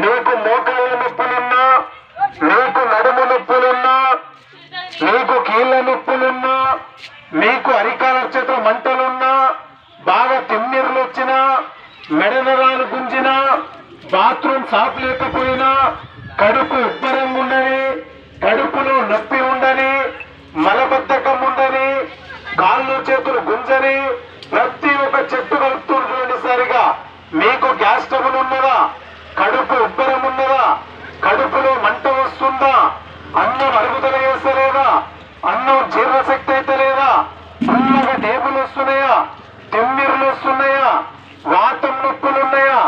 నీకు మోకాళ్ళ నొప్పులున్నా, నీకు నడుము నొప్పులున్నా, నీకు కీళ్ళ నొప్పులున్నా, మీకు అరికాల చేత మంటలున్నా, బాగా తిమ్మిర్లు వచ్చినా, మెడనరాలు గుంజినా, బాత్రూమ్ సాఫ్ లేకపోయినా, కడుపు ఉబ్బరంగా ఉండని, కడుపులో నొప్పి ఉండని, మలబద్ధకం ఉండని, కాళ్ళు చేతులు గుంజని, ప్రతి ఒక్క చెట్టు కలుపుతుండీ సరిగా. మీకు గ్యాస్ ట్రబుల్ ఉన్నదా? కడుపు ఉబ్బరం ఉన్నదా? కడుపులో మంట వస్తుందా? అన్నం అరుగుదల చేస్తలేదా? అన్నం జీర్ణశక్తి అయితే లేదా? ఫుల్గా టేబుల్ వస్తున్నాయా? తిమ్మిర్లు వస్తున్నాయా? వాతం నొప్పులు ఉన్నాయా?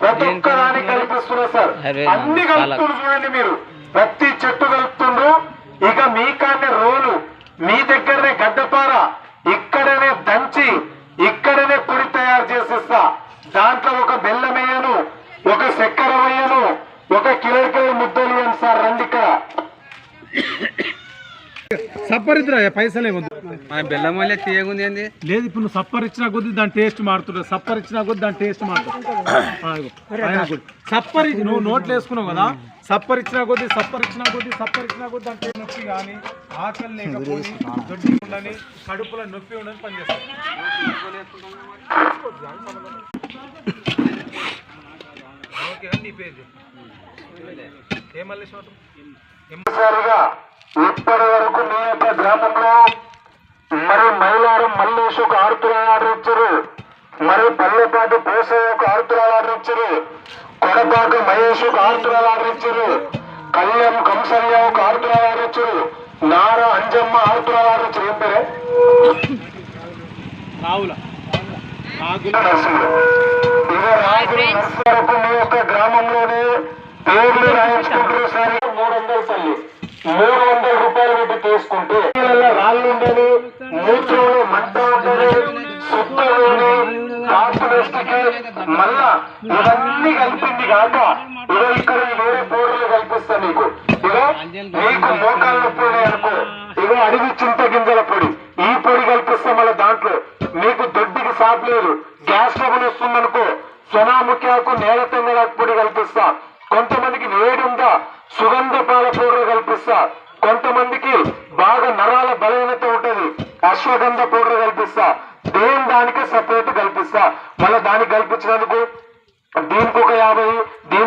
ప్రతి ఒక్క దానికి కల్పిస్తున్నా సార్. అన్ని కలుపుతుండ్రు చూడండి మీరు. ప్రతి చెట్టు కలుపుతుండ్రు. ఇక మీకాన్నే రోలు, మీ దగ్గరనే గడ్డపార, ఇక్కడనే దంచి ఇక్కడనే పొడి తయారు చేసిస్తా. దాంట్లో ఒక బెల్లం వేయను, ఒక చక్కెర వేయను, ఒక కిలోకిలో ముద్దలు వేయను సార్. రండి ఇక్కడ. సప్పరిద్రా పైసలే ఉంది. మన బెల్లం వల్ల తీయగుంది ఏంది లేదు. ఇప్పుడు నువ్వు సప్పర్ ఇచ్చినా కొద్ది దాని టేస్ట్ మారుతుంటుంది. సప్పర్ ఇచ్చినా కొద్ది దాని టేస్ట్ మారుతుంది. సప్పర్ నువ్వు నోట్లు వేసుకున్నావు కదా, సప్పర్ ఇచ్చినా కొద్ది దాని టేస్ట్ నొప్పి కానీ, ఆకలి లేకపోయి, దొడ్డి ఉండని, కడుపులో నొప్పి ఉండని పనిచేస్తుంది. ఓకే నీ పేరు ఏమల్లేశ్వరం. ఇప్పటి వరకు మీ యొక్క గ్రామంలో మరి మైలారం మల్లేష్ ఒక ఆరుతురాలు ఆర్డర్ ఇచ్చారు, మరి పల్లెపాటి పోసయ్య ఒక ఆరుతురాలు ఆర్డర్ ఇచ్చారు, కొడపాక మహేష్ ఒక ఆరుతురాలు ఆర్డర్ ఇచ్చారు, కళ్యాణ్ కంసయ్య ఒక ఆరుతురాలు ఆర్డర్ ఇచ్చారు, నారా అంజమ్మ ఆరుతురాలు ఆర్డర్ ఇచ్చారు. ఏం పేరే? రావుల నర్సులు. ఇక రాజుల నర్సు వరకు మీ యొక్క గ్రామంలోనే పేర్లు రాయించుకుంటారు. సరే 300 తల్లి 300 రూపాయలు పెట్టి తీసుకుంటే రాళ్ళు ఉండని, మూత్రంలో మంట ఉండని, సుత్తలోని, కాసులకి మళ్ళా ఇవన్నీ కలిపింది కాక ఇదో ఇక్కడ వేరే పౌడర్లు కల్పిస్తా నీకు. ఇదో నీకు మోకాళ్ళ నొప్పి అనుకో, ఇదో అడవి చింత గింజల పొడి, ఈ పొడి కల్పిస్తా. మళ్ళీ దాంట్లో మీకు దొడ్డికి సాప్ లేదు, గ్యాస్ ట్రబుల్ వస్తుందనుకో, సొనాముఖ్యాకు నేల తెంగల పొడి కల్పిస్తా. కొంతమందికి వేడి ఉందా, సుగంధ పాల పౌడర్ కల్పిస్తా. కొంతమందికి బాగా నరాల బలహీనత ఉంటది, అశ్వగంధ పౌడర్ కల్పిస్తా. దానికి సపరేట్ కల్పిస్తా. మళ్ళీ దానికి కల్పించినందుకు దీనికి ఒక 50, దీనికి